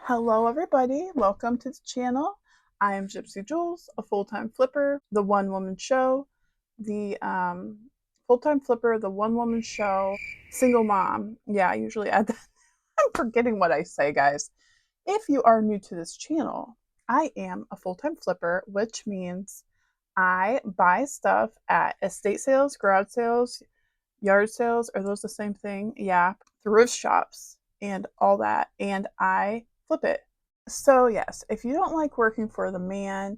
Hello everybody, welcome to the channel. I am Gypsy Jules, a full-time flipper, the one-woman show, the full-time flipper, the one-woman show, single mom. Yeah, I usually add that. I'm forgetting what I say, guys. If you are new to this channel, I am a full-time flipper, which means I buy stuff at estate sales, garage sales, yard sales. Are those the same thing? Yeah, thrift shops and all that. And I flip it. So, yes, if you don't like working for the man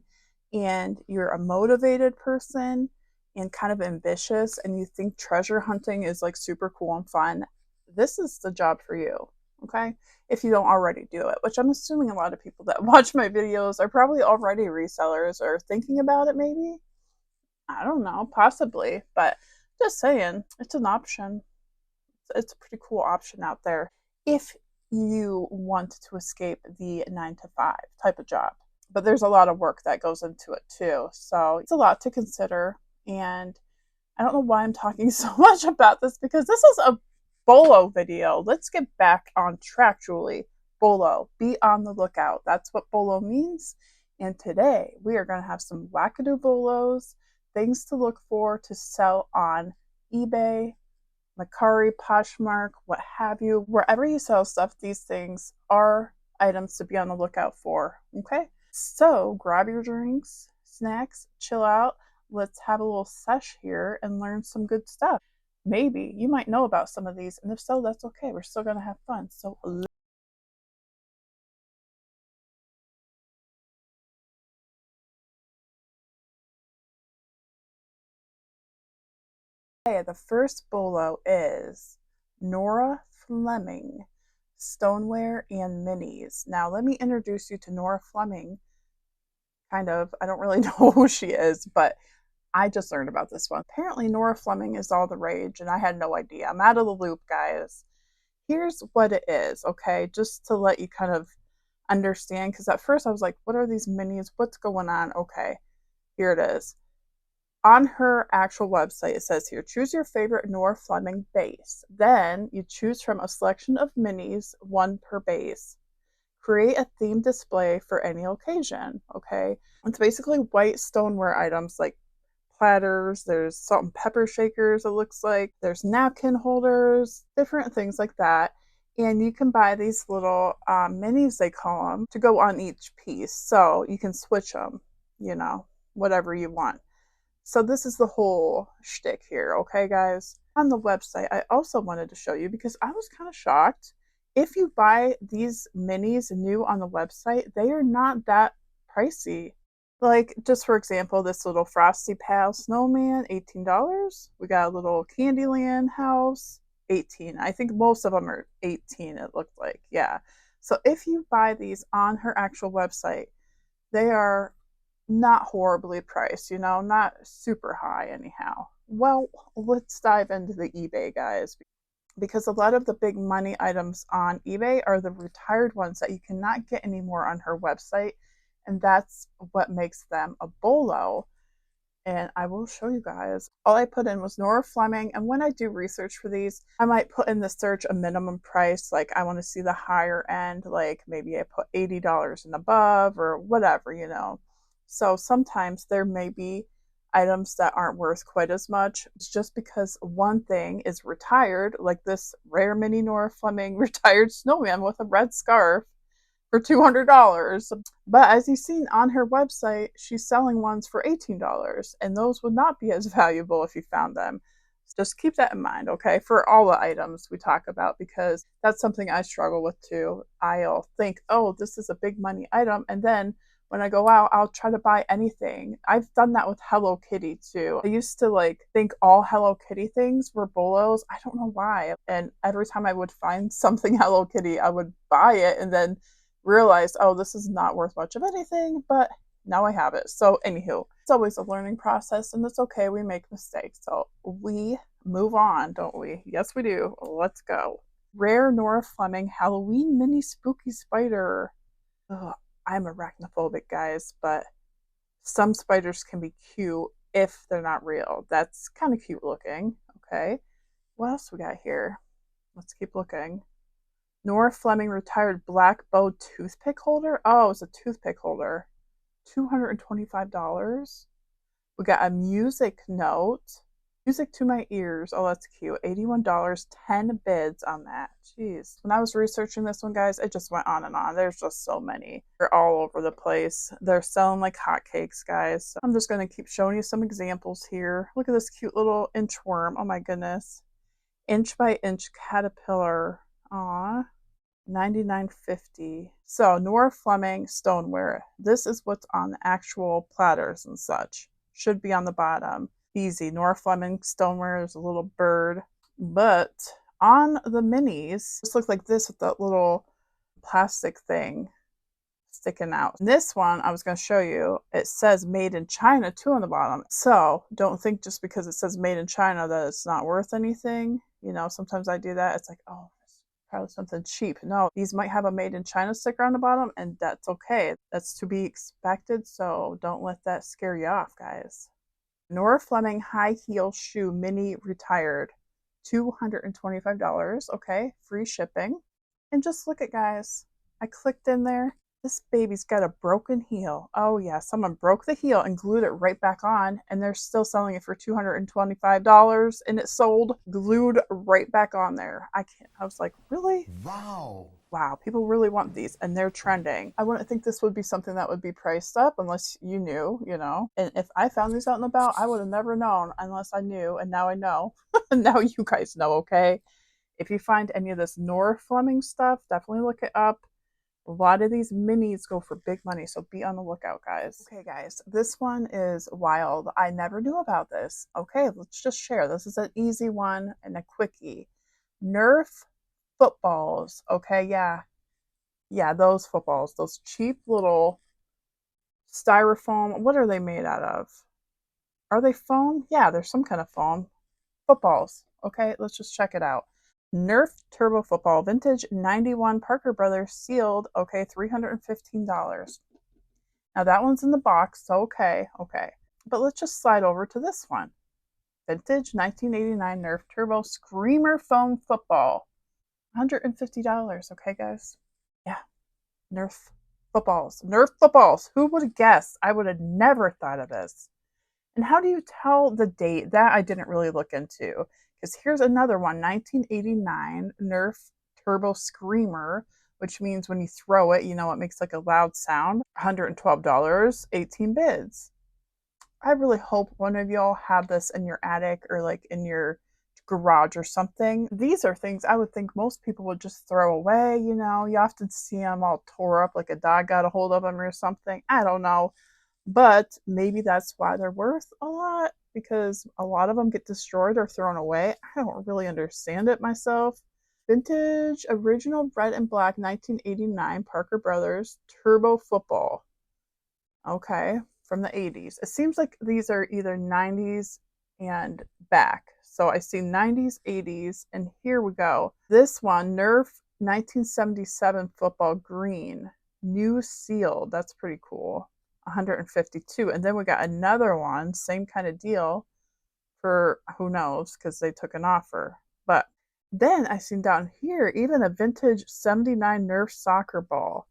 and you're a motivated person and kind of ambitious and you think treasure hunting is like super cool and fun, this is the job for you. Okay. If you don't already do it, which I'm assuming a lot of people that watch my videos are probably already resellers or thinking about it, maybe. I don't know, possibly, but just saying, it's an option. It's a pretty cool option out there if you want to escape the 9 to 5 type of job. But there's a lot of work that goes into it too. So it's a lot to consider. And I don't know why I'm talking so much about this because this is a bolo video. Let's get back on track, Julie. Bolo, be on the lookout. That's what bolo means. And today we are going to have some wackadoo bolos, things to look for to sell on eBay, Mercari, Poshmark, what have you. Wherever you sell stuff, these things are items to be on the lookout for. Okay? So grab your drinks, snacks, chill out. Let's have a little sesh here and learn some good stuff. Maybe you might know about some of these, and if so, that's okay. We're still going to have fun. So okay, the first bolo is Nora Fleming, stoneware and minis. Now, let me introduce you to Nora Fleming. Kind of. I don't really know who she is, but I just learned about this one. Apparently, Nora Fleming is all the rage, and I had no idea. I'm out of the loop, guys. Here's what it is, okay? Just to let you kind of understand, because at first I was like, what are these minis? What's going on? Okay, here it is. On her actual website, it says here, choose your favorite Nora Fleming base. Then you choose from a selection of minis, one per base. Create a themed display for any occasion, okay? It's basically white stoneware items like platters, there's salt and pepper shakers, it looks like, there's napkin holders, different things like that. And you can buy these little minis, they call them, to go on each piece. So you can switch them, whatever you want. So this is the whole shtick here, okay, guys? On the website, I also wanted to show you because I was kind of shocked. If you buy these minis new on the website, they are not that pricey. Like, just for example, this little Frosty Pal snowman, $18. We got a little Candyland house, 18. I think most of them are 18, it looked like. Yeah. So if you buy these on her actual website, they are not horribly priced, not super high anyhow. Well, let's dive into the eBay, guys, because a lot of the big money items on eBay are the retired ones that you cannot get anymore on her website, and that's what makes them a bolo. And I will show you guys. All I put in was Nora Fleming, and when I do research for these, I might put in the search a minimum price, like I want to see the higher end, like maybe I put $80 and above or whatever. So sometimes there may be items that aren't worth quite as much. It's just because one thing is retired, like this rare mini Nora Fleming retired snowman with a red scarf for $200. But as you've seen on her website, she's selling ones for $18, and those would not be as valuable if you found them. Just keep that in mind, okay, for all the items we talk about, because that's something I struggle with too. I'll think, oh, this is a big money item, and then when I go out, I'll try to buy anything. I've done that with Hello Kitty too. I used to think all Hello Kitty things were bolos. I don't know why. And every time I would find something Hello Kitty, I would buy it and then realized, oh, this is not worth much of anything, but now I have it. So, anywho, it's always a learning process, and it's okay. We make mistakes. So, we move on, don't we? Yes, we do. Let's go. Rare Nora Fleming Halloween Mini Spooky Spider. Ugh, I'm arachnophobic, guys, but some spiders can be cute if they're not real. That's kind of cute looking. Okay. What else we got here? Let's keep looking. Nora Fleming retired black bow toothpick holder. Oh, it's a toothpick holder. $225. We got a music note. Music to my ears. Oh, that's cute. $81, 10 bids on that. Jeez. When I was researching this one, guys, it just went on and on. There's just so many. They're all over the place. They're selling like hotcakes, guys. So I'm just going to keep showing you some examples here. Look at this cute little inchworm. Oh my goodness. Inch by inch caterpillar. Aw. $99.50. So Nora Fleming stoneware. This is what's on the actual platters and such. Should be on the bottom. Easy. Nora Fleming stoneware. There's a little bird. But on the minis, this looks like this with that little plastic thing sticking out. This one I was going to show you, it says made in China too on the bottom. So don't think just because it says made in China that it's not worth anything. You know, sometimes I do that. It's like, oh, probably something cheap. No, these might have a made in China sticker on the bottom, and that's okay. That's to be expected, so don't let that scare you off, guys. Nora Fleming high heel shoe mini retired. $225. Okay, free shipping. And just look at, guys, I clicked in there. This baby's got a broken heel. Oh yeah, someone broke the heel and glued it right back on, and they're still selling it for $225, and it sold glued right back on there. I was like, really? Wow. Wow, people really want these, and they're trending. I wouldn't think this would be something that would be priced up unless you knew, you know. And if I found these out and about, I would have never known unless I knew, and now I know. Now you guys know, okay? If you find any of this Nora Fleming stuff, definitely look it up. A lot of these minis go for big money, so be on the lookout, guys. Okay, guys, this one is wild. I never knew about this. Okay, let's just share. This is an easy one and a quickie. Nerf footballs. Okay, yeah. Yeah, those footballs. Those cheap little styrofoam. What are they made out of? Are they foam? Yeah, they're some kind of foam. Footballs. Okay, let's just check it out. Nerf Turbo Football, vintage 91 Parker Brothers sealed. Okay, $315. Now that one's in the box, so okay. But let's just slide over to this one. Vintage 1989 Nerf Turbo Screamer Foam Football. $150. Okay, guys? Yeah. Nerf footballs. Nerf footballs. Who would have guessed? I would have never thought of this. And how do you tell the date? That I didn't really look into. Because here's another one, 1989 Nerf Turbo Screamer, which means when you throw it, you know, it makes like a loud sound. $112, 18 bids. I really hope one of y'all have this in your attic or like in your garage or something. These are things I would think most people would just throw away, you know. You often see them all tore up like a dog got a hold of them or something. I don't know. But maybe that's why they're worth a lot, because a lot of them get destroyed or thrown away. I don't really understand it myself. Vintage original red and black 1989 Parker Brothers Turbo Football. Okay, from the 80s. It seems like these are either 90s and back. So I see 90s, 80s, and here we go. This one, Nerf 1977 Football Green. New sealed. That's pretty cool. 152. And then we got another one, same kind of deal for who knows, because they took an offer. But then I seen down here even a vintage 79 Nerf soccer ball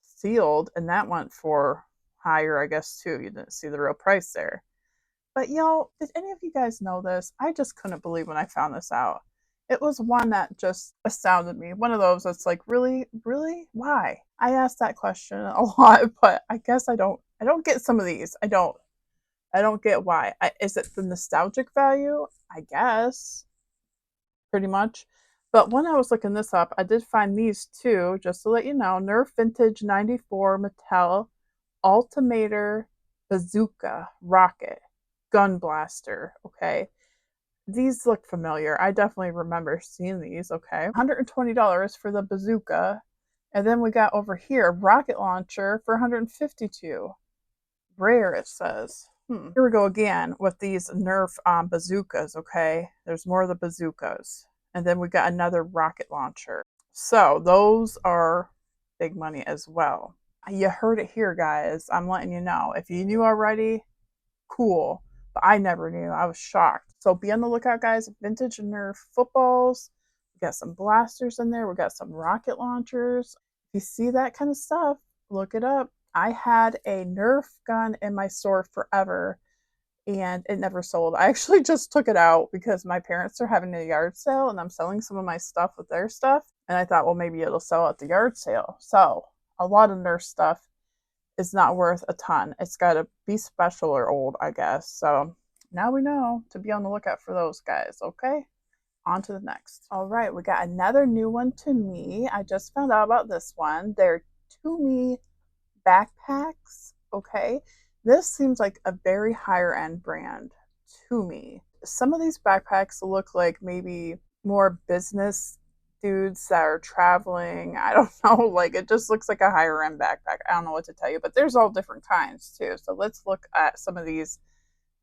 sealed, and that went for higher, I guess, too. You didn't see the real price there. But y'all, did any of you guys know this? I just couldn't believe when I found this out. It was one that just astounded me. One of those that's like, really, really, why? I asked that question a lot, but I guess I don't get some of these. I don't get why. Is it the nostalgic value? I guess, pretty much. But when I was looking this up, I did find these two, just to let you know. Nerf Vintage 94 Mattel Altimeter Bazooka Rocket Gun Blaster. Okay. These look familiar. I definitely remember seeing these, okay? $120 for the bazooka. And then we got over here, rocket launcher for $152. Rare, it says. Here we go again with these Nerf bazookas, okay? There's more of the bazookas. And then we got another rocket launcher. So those are big money as well. You heard it here, guys. I'm letting you know. If you knew already, cool. But I never knew. I was shocked. So be on the lookout, guys. Vintage Nerf footballs. We got some blasters in there. We got some rocket launchers. If you see that kind of stuff, look it up. I had a Nerf gun in my store forever and it never sold. I actually just took it out because my parents are having a yard sale and I'm selling some of my stuff with their stuff. And I thought, well, maybe it'll sell at the yard sale. So a lot of Nerf stuff is not worth a ton. It's got to be special or old, I guess. So now we know to be on the lookout for those guys, okay? On to the next. All right, we got another new one to me. I just found out about this one. They're Tumi backpacks, okay? This seems like a very higher end brand to me. Some of these backpacks look like maybe more business dudes that are traveling. I don't know, like it just looks like a higher end backpack. I don't know what to tell you, but there's all different kinds too. So let's look at some of these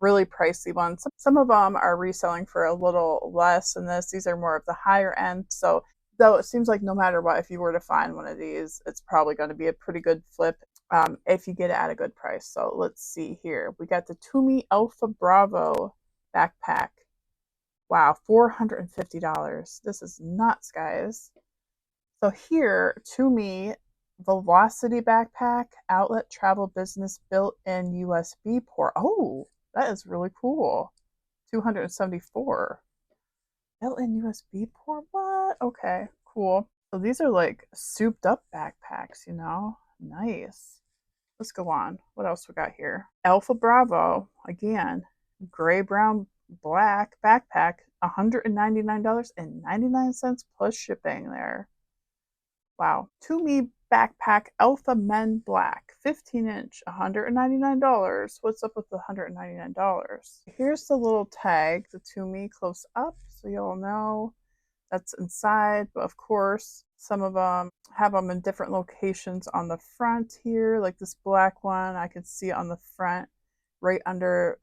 really pricey ones. Some of them are reselling for a little less than this. These are more of the higher end. So though it seems like no matter what, if you were to find one of these, it's probably going to be a pretty good flip if you get it at a good price. So let's see here. We got the Tumi Alpha Bravo backpack. Wow, $450. This is nuts, guys. So here, Tumi Velocity backpack, outlet travel business built-in USB port. Oh, that is really cool. $274. Built-in USB port? What? Okay, cool. So these are like souped up backpacks, you know? Nice. Let's go on. What else we got here? Alpha Bravo, again, gray, brown, black backpack, $199.99 plus shipping there. Wow. Tumi backpack Alpha Men Black, 15-inch, $199. What's up with the $199? Here's the little tag, the Tumi close up, so you'll know that's inside. But of course, some of them have them in different locations on the front here, like this black one. I can see it on the front right under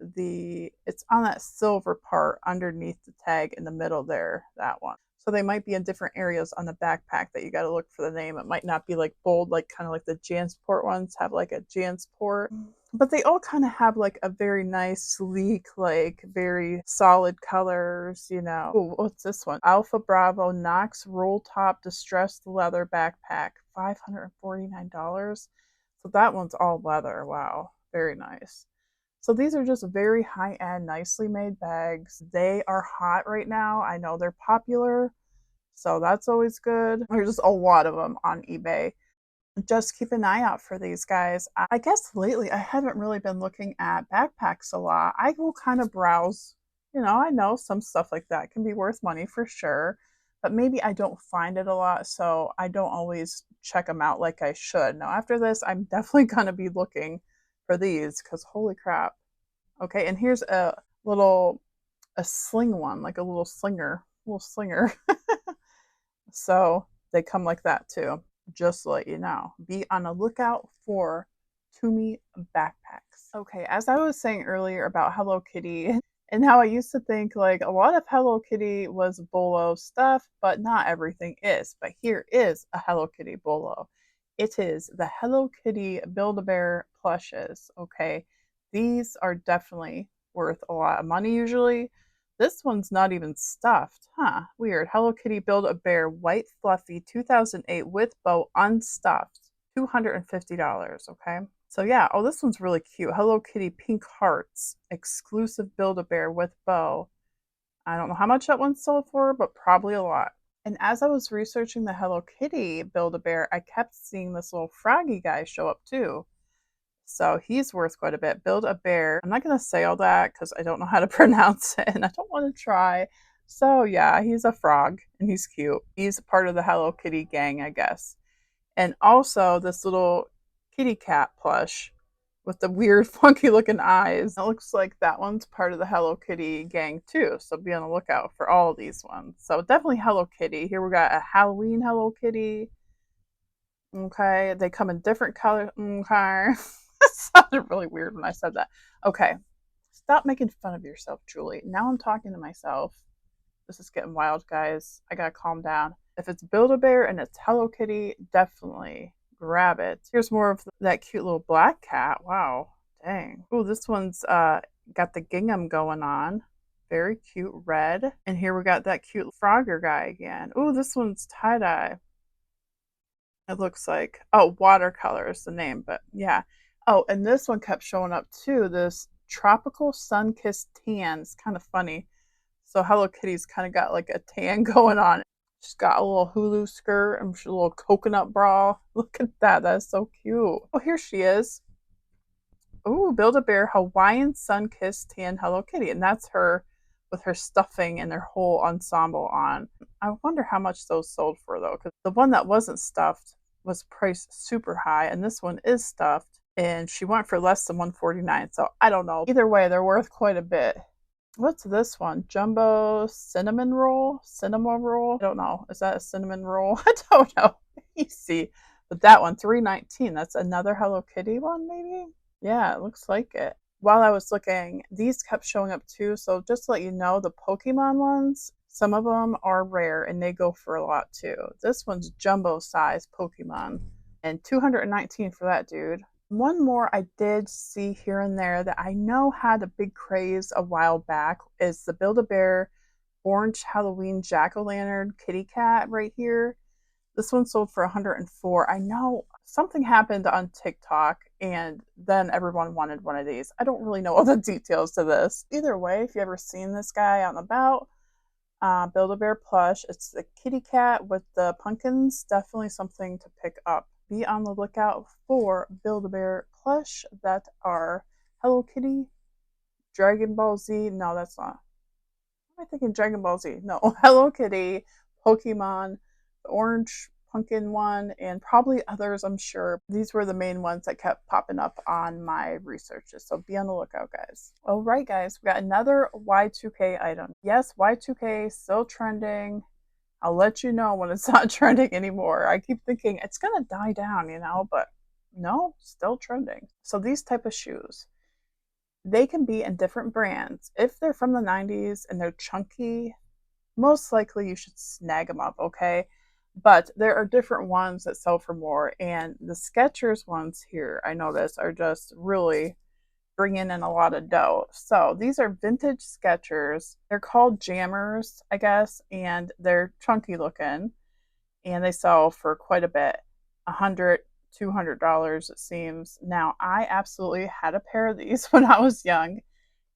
it's on that silver part underneath the tag in the middle there, that one. So they might be in different areas on the backpack that you got to look for the name. It might not be like bold, like kind of like the Jansport ones have like a Jansport. But they all kind of have like a very nice, sleek, like very solid colors, you know. Ooh, what's this one? Alpha Bravo Knox Roll Top Distressed Leather Backpack, $549. So that one's all leather. Wow, very nice. So these are just very high-end, nicely made bags. They are hot right now. I know they're popular, so that's always good. There's just a lot of them on eBay. Just keep an eye out for these guys. I guess lately I haven't really been looking at backpacks a lot. I will kind of browse. You know, I know some stuff like that can be worth money for sure, but maybe I don't find it a lot, so I don't always check them out like I should. Now, after this, I'm definitely going to be looking for these because holy crap. Okay, and here's a sling one, like a little slinger. So they come like that too, just to let you know. Be on the lookout for Tumi backpacks. Okay, as I was saying earlier about Hello Kitty and how I used to think like a lot of Hello Kitty was bolo stuff, but not everything is. But here is a Hello Kitty bolo. It is the Hello Kitty Build-A-Bear plushes, okay? These are definitely worth a lot of money usually. This one's not even stuffed, huh? Weird. Hello Kitty Build-A-Bear White Fluffy 2008 with bow unstuffed, $250, okay? So yeah, oh, this one's really cute. Hello Kitty Pink Hearts exclusive Build-A-Bear with bow. I don't know how much that one sold for, but probably a lot. And as I was researching the Hello Kitty Build-A-Bear, I kept seeing this little froggy guy show up too. So he's worth quite a bit. Build-A-Bear. I'm not going to say all that because I don't know how to pronounce it and I don't want to try. So yeah, he's a frog and he's cute. He's part of the Hello Kitty gang, I guess. And also this little kitty cat plush with the weird funky looking eyes. It looks like that one's part of the Hello Kitty gang too. So be on the lookout for all of these ones. So definitely Hello Kitty. Here we got a Halloween Hello Kitty. Okay, they come in different colors. Okay. That sounded really weird when I said that. Okay, stop making fun of yourself, Julie. Now I'm talking to myself. This is getting wild, guys. I gotta calm down. If it's Build-A-Bear and it's Hello Kitty, definitely grab it. Here's more of that cute little black cat. Wow, dang. Oh, this one's got the gingham going on. Very cute red. And here we got that cute Frogger guy again. Oh, this one's tie-dye. It looks like, oh, watercolor is the name, but yeah. Oh, and this one kept showing up too. This tropical sun-kissed tan. It's kind of funny. So Hello Kitty's kind of got like a tan going on. She's got a little Hulu skirt and a little coconut bra. Look at that. That's so cute. Oh, here she is. Ooh, Build-A-Bear Hawaiian Sun-Kissed Tan Hello Kitty. And that's her with her stuffing and their whole ensemble on. I wonder how much those sold for though, because the one that wasn't stuffed was priced super high, and this one is stuffed, and she went for less than $149. So I don't know. Either way, they're worth quite a bit. What's this one? Jumbo cinnamon roll? Cinema roll? I don't know. Is that a cinnamon roll? I don't know. You see. But that one, $3.19. That's another Hello Kitty one, maybe? Yeah, it looks like it. While I was looking, these kept showing up too. So just to let you know, the Pokemon ones, some of them are rare and they go for a lot too. This one's jumbo size Pokemon and $219 for that, dude. One more I did see here and there that I know had a big craze a while back is the Build-A-Bear Orange Halloween Jack-O-Lantern Kitty Cat right here. This one sold for $104. I know something happened on TikTok and then everyone wanted one of these. I don't really know all the details to this. Either way, if you ever seen this guy out and about, Build-A-Bear plush. It's the kitty cat with the pumpkins. Definitely something to pick up. Be on the lookout for Build-A-Bear plush that are Hello Kitty, Dragon Ball Z. No, that's not. What am I thinking? Dragon Ball Z. No, Hello Kitty, Pokemon, the orange pumpkin one, and probably others, I'm sure. These were the main ones that kept popping up on my researches. So be on the lookout, guys. All right, guys, we got another Y2K item. Yes, Y2K still trending. I'll let you know when it's not trending anymore. I keep thinking it's gonna die down, you know, but no, still trending. So these type of shoes, they can be in different brands. If they're from the 90s and they're chunky, most likely you should snag them up, okay? But there are different ones that sell for more, and the Skechers ones here, I notice, are just really bringing in a lot of dough. So these are vintage Skechers. They're called jammers, I guess, and they're chunky looking, and they sell for quite a bit, $100, $200 it seems. Now, I absolutely had a pair of these when I was young,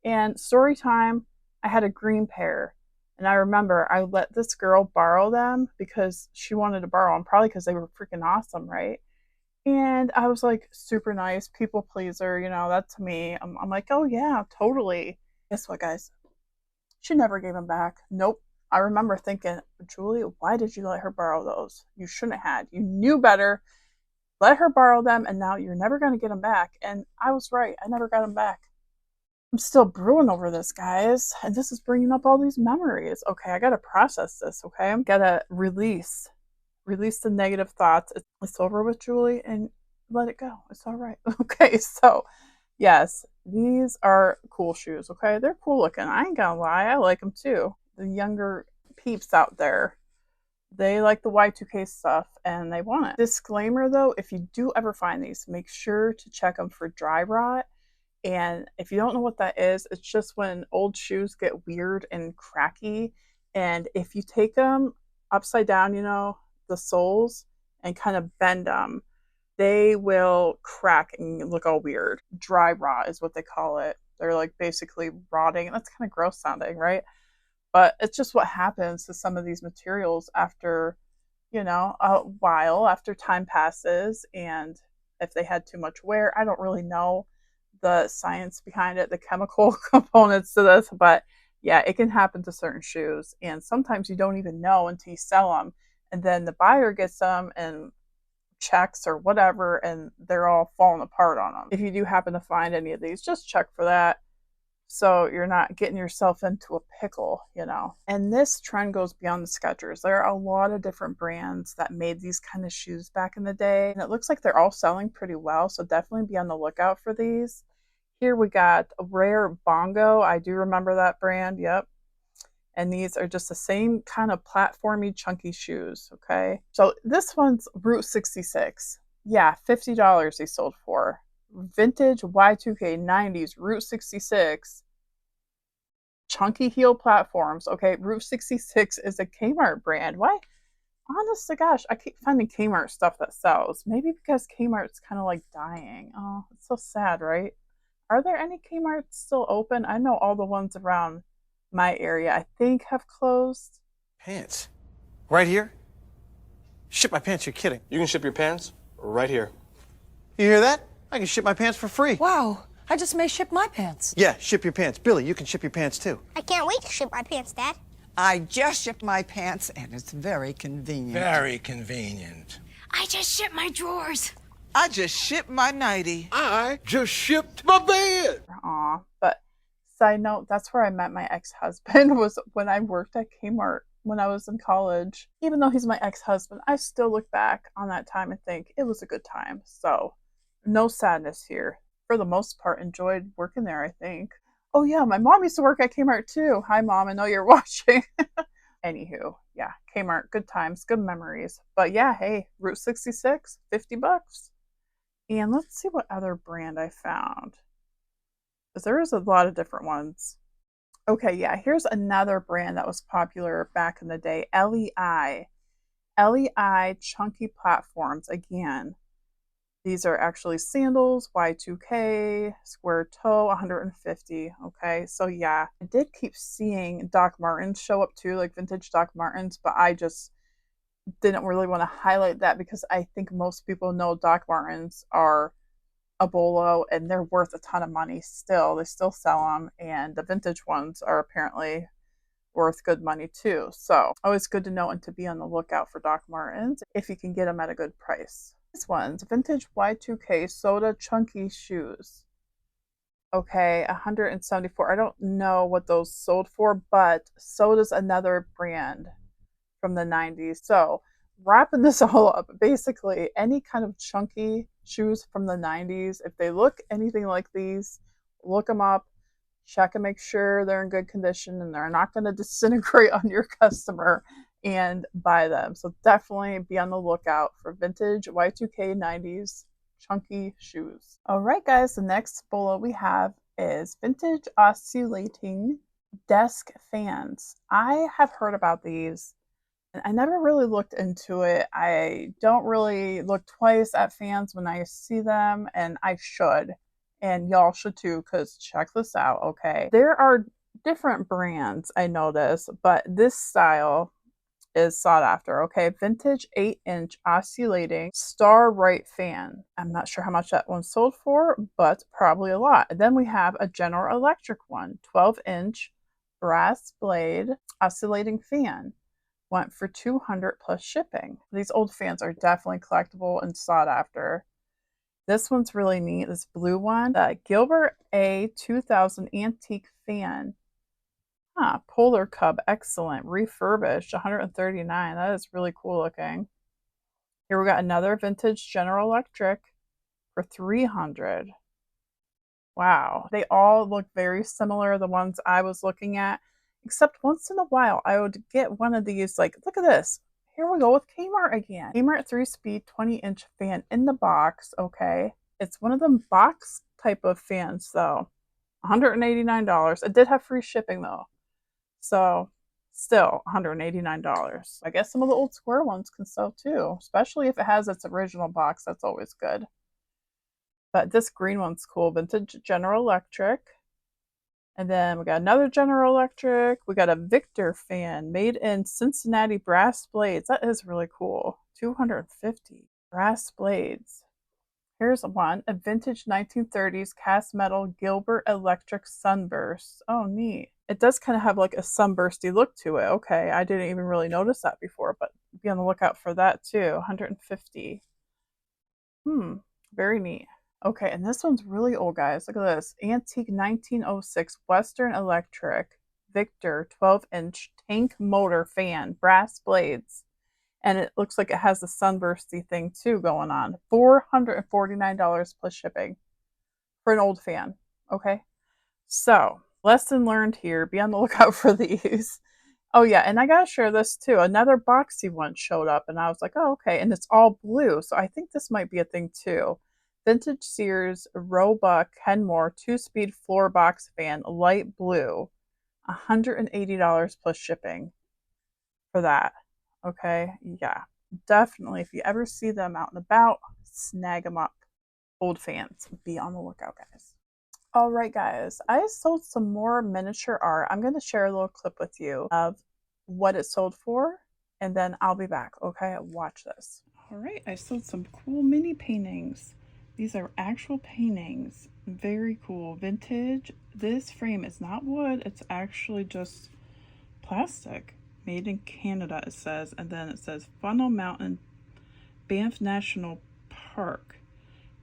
and story time, I had a green pair. And I remember I let this girl borrow them because she wanted to borrow them, probably because they were freaking awesome, right? And I was like super nice, people pleaser, you know, that's me. I'm like, oh yeah, totally. Guess what, guys? She never gave them back. Nope. I remember thinking, Julie, why did you let her borrow those? You shouldn't have. You knew better. Let her borrow them, and now you're never going to get them back. And I was right. I never got them back. I'm still brewing over this, guys, and this is bringing up all these memories. Okay, I gotta process this, okay? I gotta release the negative thoughts. It's over with, Julie, and let it go. It's all right. Okay, so yes, these are cool shoes, okay? They're cool looking. I ain't gonna lie, I like them too. The younger peeps out there, they like the Y2K stuff and they want it. Disclaimer though, if you do ever find these, make sure to check them for dry rot. And if you don't know what that is, it's just when old shoes get weird and cracky. And if you take them upside down, you know, the soles, and kind of bend them, they will crack and look all weird. Dry rot is what they call it. They're like basically rotting. That's kind of gross sounding, right? But it's just what happens to some of these materials after, you know, a while, after time passes. And if they had too much wear, I don't really know the science behind it, the chemical components to this, but yeah, it can happen to certain shoes. And sometimes you don't even know until you sell them. And then the buyer gets them and checks or whatever, and they're all falling apart on them. If you do happen to find any of these, just check for that so you're not getting yourself into a pickle, you know. And this trend goes beyond the Skechers. There are a lot of different brands that made these kind of shoes back in the day, and it looks like they're all selling pretty well, so definitely be on the lookout for these. Here we got a Rare Bongo. I do remember that brand, yep. And these are just the same kind of platformy, chunky shoes, okay? So this one's Route 66. Yeah, $50 they sold for. Vintage Y2K 90s Route 66. Chunky heel platforms. Okay, Route 66 is a Kmart brand. Why? Honest to gosh, I keep finding Kmart stuff that sells. Maybe because Kmart's kind of like dying. Oh, it's so sad, right? Are there any Kmarts still open? I know all the ones around my area, I think, have closed. Pants? Right here? Ship my pants, you're kidding. You can ship your pants right here. You hear that? I can ship my pants for free. Wow, I just may ship my pants. Yeah, ship your pants. Billy, you can ship your pants too. I can't wait to ship my pants, Dad. I just shipped my pants, and it's very convenient. Very convenient. I just shipped my drawers. I just shipped my nightie. I just shipped my bed. Aw, but side note, that's where I met my ex-husband was when I worked at Kmart when I was in college. Even though he's my ex-husband, I still look back on that time and think it was a good time. So no sadness here. For the most part, enjoyed working there, I think. Oh yeah, my mom used to work at Kmart too. Hi mom, I know you're watching. Anywho, yeah, Kmart, good times, good memories. But yeah, hey, Route 66, $50. And let's see what other brand I found. Because there is a lot of different ones. Okay, yeah, here's another brand that was popular back in the day, LEI. LEI Chunky Platforms, again. These are actually sandals, Y2K, square toe, 150. Okay, so yeah, I did keep seeing Doc Martens show up too, like vintage Doc Martens, but I just didn't really want to highlight that because I think most people know Doc Martens are a bolo and they're worth a ton of money still. They still sell them, and the vintage ones are apparently worth good money too. So always good to know and to be on the lookout for Doc Martens if you can get them at a good price. These ones, vintage Y2K soda chunky shoes. Okay, 174. I don't know what those sold for, but soda's another brand from the 90s. So wrapping this all up, basically any kind of chunky shoes from the 90s, if they look anything like these, look them up, check and make sure they're in good condition and they're not going to disintegrate on your customer, and buy them. So definitely be on the lookout for vintage Y2K 90s chunky shoes. All right, guys, the next bolo we have is vintage oscillating desk fans. I have heard about these and I never really looked into it. I don't really look twice at fans when I see them, and I should. And y'all should too, because check this out, okay? There are different brands, I notice, but this style is sought after, okay? Vintage 8-inch oscillating star right fan. I'm not sure how much that one sold for, but probably a lot. And then we have a General Electric one, 12-inch brass blade oscillating fan. Went for $200 plus shipping. These old fans are definitely collectible and sought after. This one's really neat, this blue one. The Gilbert A 2000 antique fan. Polar Cub, excellent. Refurbished, $139. That is really cool looking. Here we got another vintage General Electric for $300. Wow. They all look very similar, the ones I was looking at, except once in a while I would get one of these, like, look at this. Here we go with Kmart again. Kmart 3-speed 20-inch fan in the box, okay. It's one of them box type of fans though. $189. It did have free shipping though. So still $189. I guess some of the old square ones can sell too, especially if it has its original box. That's always good. But this green one's cool. Vintage General Electric. And then we got another General Electric. We got a Victor fan made in Cincinnati brass blades. That is really cool. $250. Brass blades. Here's one, a vintage 1930s cast metal Gilbert Electric Sunburst. Oh, neat. It does kind of have like a sunbursty look to it. Okay, I didn't even really notice that before, but be on the lookout for that too. $150. Very neat. Okay, and this one's really old, guys. Look at this. Antique 1906 Western Electric Victor 12-inch tank motor fan, brass blades. And it looks like it has the sunbursty thing too going on. $449 plus shipping for an old fan. Okay, so lesson learned here. Be on the lookout for these. Oh yeah, and I gotta share this too. Another boxy one showed up, and I was like, oh okay, and it's all blue, so I think this might be a thing too. Vintage Sears Roebuck Kenmore 2-speed floor box fan, light blue. $180 plus shipping for that. Okay, yeah, definitely. If you ever see them out and about, snag them up. Old fans, be on the lookout, guys. All right, guys, I sold some more miniature art. I'm going to share a little clip with you of what it sold for, and then I'll be back. Okay, watch this. All right, I sold some cool mini paintings. These are actual paintings. Very cool. Vintage. This frame is not wood, it's actually just plastic. Made in Canada, it says. And then it says Funnel Mountain, Banff National Park.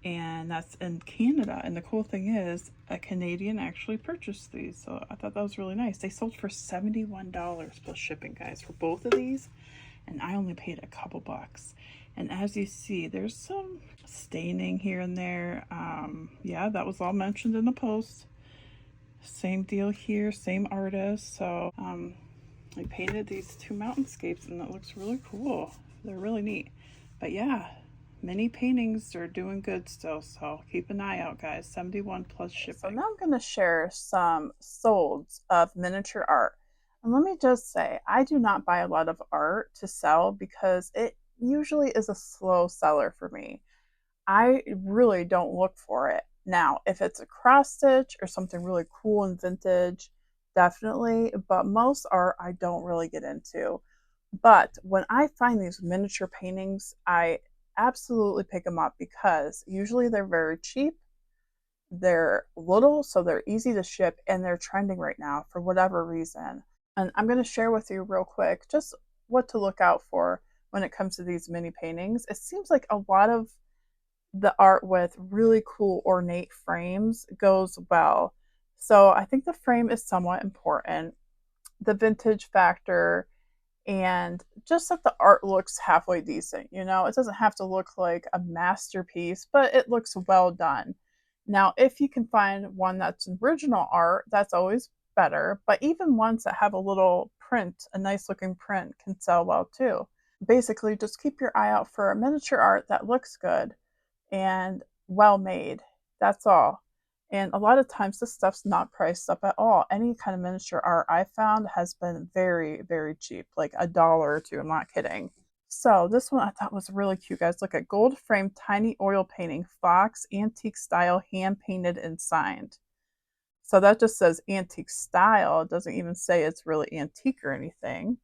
And that's in Canada. And the cool thing is, a Canadian actually purchased these. So I thought that was really nice. They sold for $71 plus shipping, guys, for both of these. And I only paid a couple bucks. And as you see, there's some staining here and there. Yeah, that was all mentioned in the post. Same deal here, same artist. So I painted these two mountainscapes and it looks really cool. They're really neat. But yeah, many paintings are doing good still, so keep an eye out, guys. 71 plus shipping. So now I'm going to share some solds of miniature art. And let me just say, I do not buy a lot of art to sell because it usually is a slow seller for me. I really don't look for it. Now, if it's a cross stitch or something really cool and vintage, definitely, but most art I don't really get into. But when I find these miniature paintings, I absolutely pick them up because usually they're very cheap, they're little, so they're easy to ship, and they're trending right now for whatever reason. And I'm going to share with you real quick just what to look out for when it comes to these mini paintings. It seems like a lot of the art with really cool ornate frames goes well. So I think the frame is somewhat important. The vintage factor, and just that the art looks halfway decent. You know, it doesn't have to look like a masterpiece, but it looks well done. Now, if you can find one that's original art, that's always better. But even ones that have a little print, a nice looking print, can sell well too. Basically, just keep your eye out for a miniature art that looks good and well made. That's all. And a lot of times this stuff's not priced up at all. Any kind of miniature art I found has been very, very cheap, like $1 or $2. I'm not kidding. So this one I thought was really cute, guys. Look at gold frame tiny oil painting, Fox antique style, hand painted and signed. So that just says antique style. It doesn't even say it's really antique or anything.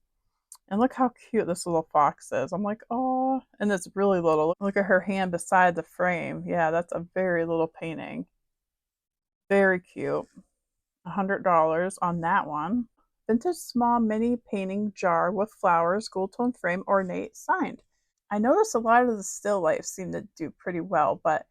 And look how cute this little fox is. I'm like, oh, and it's really little. Look at her hand beside the frame. Yeah, that's a very little painting. Very cute. $100 on that one. Vintage small mini painting jar with flowers, gold tone frame, ornate, signed. I noticed a lot of the still lifes seem to do pretty well, but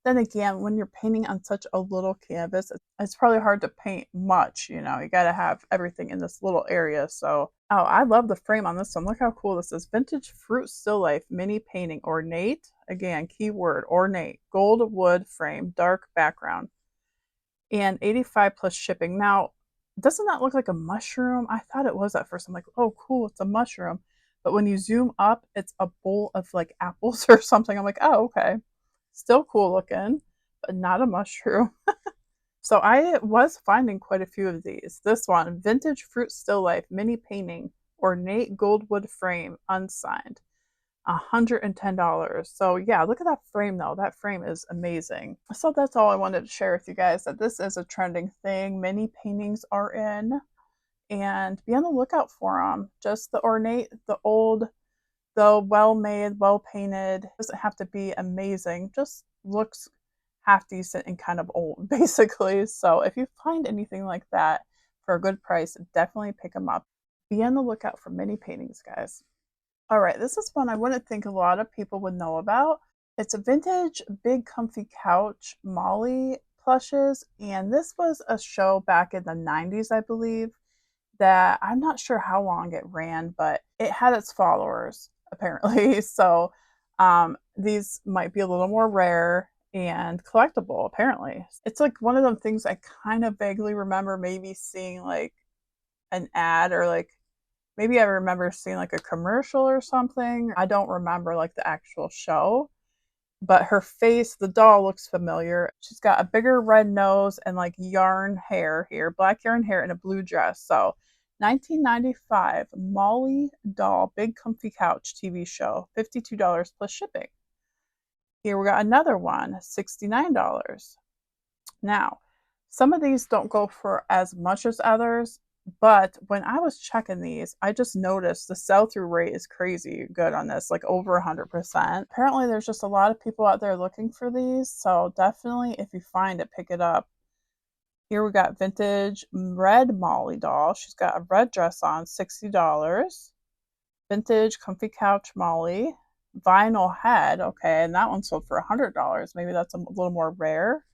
then again, when you're painting on such a little canvas, it's probably hard to paint much, you know. You got to have everything in this little area. So, oh, I love the frame on this one. Look how cool this is. Vintage fruit still life mini painting, ornate. Again, keyword ornate. Gold wood frame, dark background. And 85 plus shipping. Now, doesn't that look like a mushroom? I thought it was at first. I'm like, oh, cool, it's a mushroom. But when you zoom up, it's a bowl of like apples or something. I'm like, oh, okay. Still cool looking, but not a mushroom. So I was finding quite a few of these. This one, vintage fruit still life mini painting, ornate goldwood frame, unsigned. $110. So yeah, look at that frame though. That frame is amazing. So that's all I wanted to share with you guys, that this is a trending thing. Many paintings are in, and be on the lookout for them. Just the ornate, the old, the well-made, well-painted. Doesn't have to be amazing. Just looks half decent and kind of old, basically. So if you find anything like that for a good price, definitely pick them up. Be on the lookout for mini paintings, guys. All right, this is one I wouldn't think a lot of people would know about. It's a vintage big comfy couch Molly plushes, and this was a show back in the 90s, I believe, that I'm not sure how long it ran, but it had its followers apparently. So these might be a little more rare and collectible apparently. It's like one of them things I kind of vaguely remember maybe seeing like an ad, or like maybe I remember seeing like a commercial or something. I don't remember like the actual show. but her face, the doll, looks familiar. She's got a bigger red nose and like yarn hair here, black yarn hair, and a blue dress. So 1995 Molly doll, big comfy couch TV show, $52 plus shipping. Here we got another one, $69. Now, some of these don't go for as much as others, but when I was checking these, I just noticed the sell-through rate is crazy good on this, like over 100%. Apparently, there's just a lot of people out there looking for these, so definitely if you find it, pick it up. Here we got vintage red Molly doll. She's got a red dress on, $60. Vintage comfy couch Molly. Vinyl head, okay, and that one sold for $100. Maybe that's a little more rare.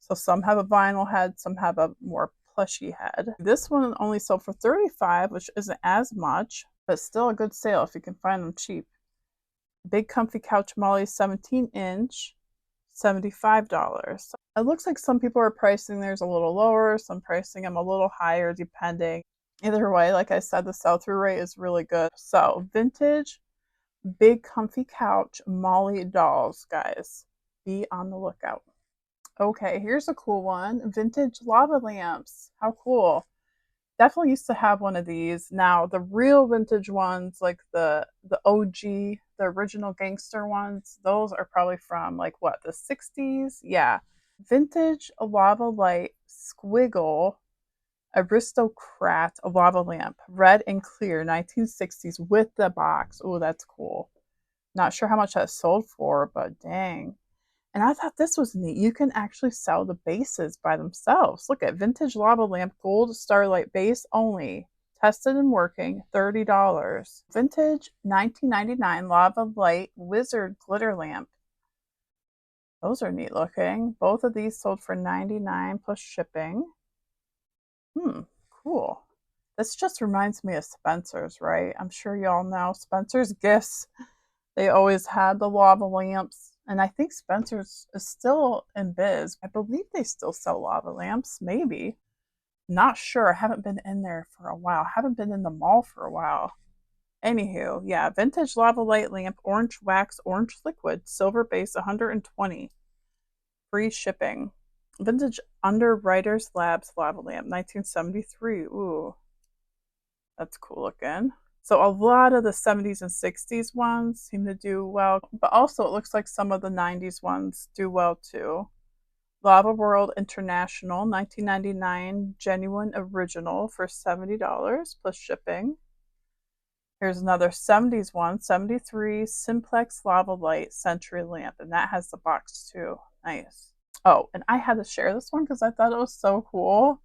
So some have a vinyl head, some have a more plushy head. This one only sold for $35, which isn't as much, but still a good sale if you can find them cheap. Big comfy couch Molly 17-inch, $75. It looks like some people are pricing theirs a little lower, some pricing them a little higher depending. Either way, like I said, the sell-through rate is really good. So vintage big comfy couch Molly dolls, guys. Be on the lookout. Okay, here's a cool one. Vintage lava lamps. How cool. Definitely used to have one of these. Now, the real vintage ones, like the OG, the original gangster ones, those are probably from like what, the 60s? Yeah. Vintage lava light squiggle aristocrat lava lamp, red and clear, 1960s with the box. Oh, that's cool. Not sure how much that sold for, but dang. And I thought this was neat. You can actually sell the bases by themselves. Look at vintage lava lamp, gold starlight base only. Tested and working, $30. Vintage 1999 lava light wizard glitter lamp. Those are neat looking. Both of these sold for $99 plus shipping. Cool. This just reminds me of Spencer's, right? I'm sure y'all know Spencer's Gifts. They always had the lava lamps. And I think Spencer's is still in biz. I believe they still sell lava lamps, maybe. Not sure. I haven't been in there for a while. I haven't been in the mall for a while. Anywho, yeah, vintage lava light lamp, orange wax, orange liquid, silver base, 120. Free shipping. Vintage Underwriters Labs lava lamp, 1973. Ooh, that's cool looking. So a lot of the 70s and 60s ones seem to do well, but also it looks like some of the 90s ones do well too. Lava World International, 1999 genuine original for $70 plus shipping. Here's another 70s one, 73 Simplex Lava Light Century Lamp, and that has the box too. Nice. Oh, and I had to share this one because I thought it was so cool.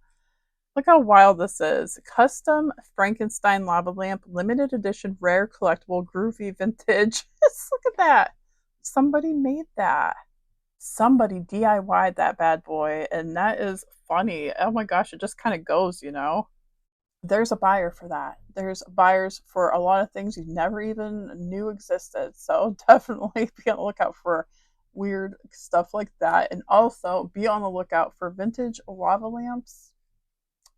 Look how wild this is. Custom Frankenstein lava lamp, limited edition, rare, collectible, groovy, vintage. Look at that. Somebody made that. Somebody DIY'd that bad boy, and that is funny. Oh my gosh, it just kind of goes, you know? There's a buyer for that. There's buyers for a lot of things you never even knew existed. So definitely be on the lookout for weird stuff like that. And also be on the lookout for vintage lava lamps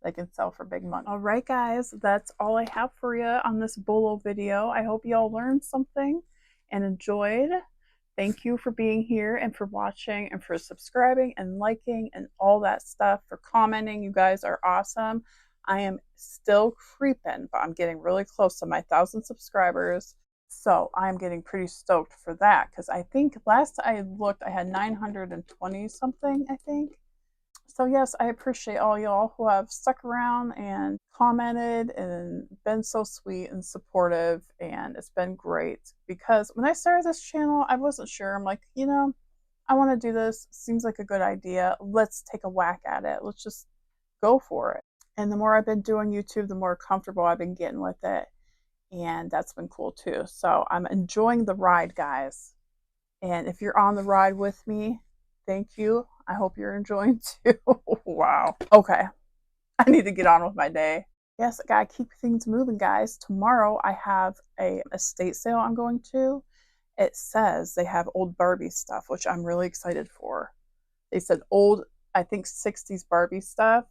that can sell for big money. All right, guys, that's all I have for you on this Bolo video. I hope you all learned something and enjoyed. Thank you for being here and for watching and for subscribing and liking and all that stuff, for commenting. You guys are awesome. I am still creeping, but I'm getting really close to my 1,000 subscribers. So I'm getting pretty stoked for that because I think last I looked, I had 920 something, I think. So yes, I appreciate all y'all who have stuck around and commented and been so sweet and supportive, and it's been great because when I started this channel, I wasn't sure. I'm like, you know, I want to do this. Seems like a good idea. Let's take a whack at it. Let's just go for it. And the more I've been doing YouTube, the more comfortable I've been getting with it. And that's been cool too. So I'm enjoying the ride, guys. And if you're on the ride with me, thank you. I hope you're enjoying too. Wow. Okay. I need to get on with my day. Yes, I gotta keep things moving, guys. Tomorrow I have a estate sale I'm going to. It says they have old Barbie stuff, which I'm really excited for. They said old, I think 60s Barbie stuff.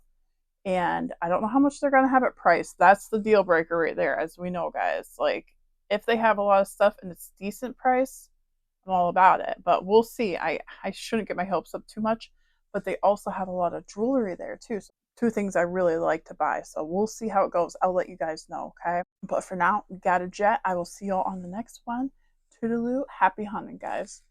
And I don't know how much they're going to have it priced. That's the deal breaker right there, as we know, guys. Like, if they have a lot of stuff and it's decent price, I'm all about it. But we'll see. I shouldn't get my hopes up too much, but they also have a lot of jewelry there too. So two things I really like to buy. So we'll see how it goes. I'll let you guys know, okay? But for now, gotta jet. I will see y'all on the next one. Toodaloo. Happy hunting, guys.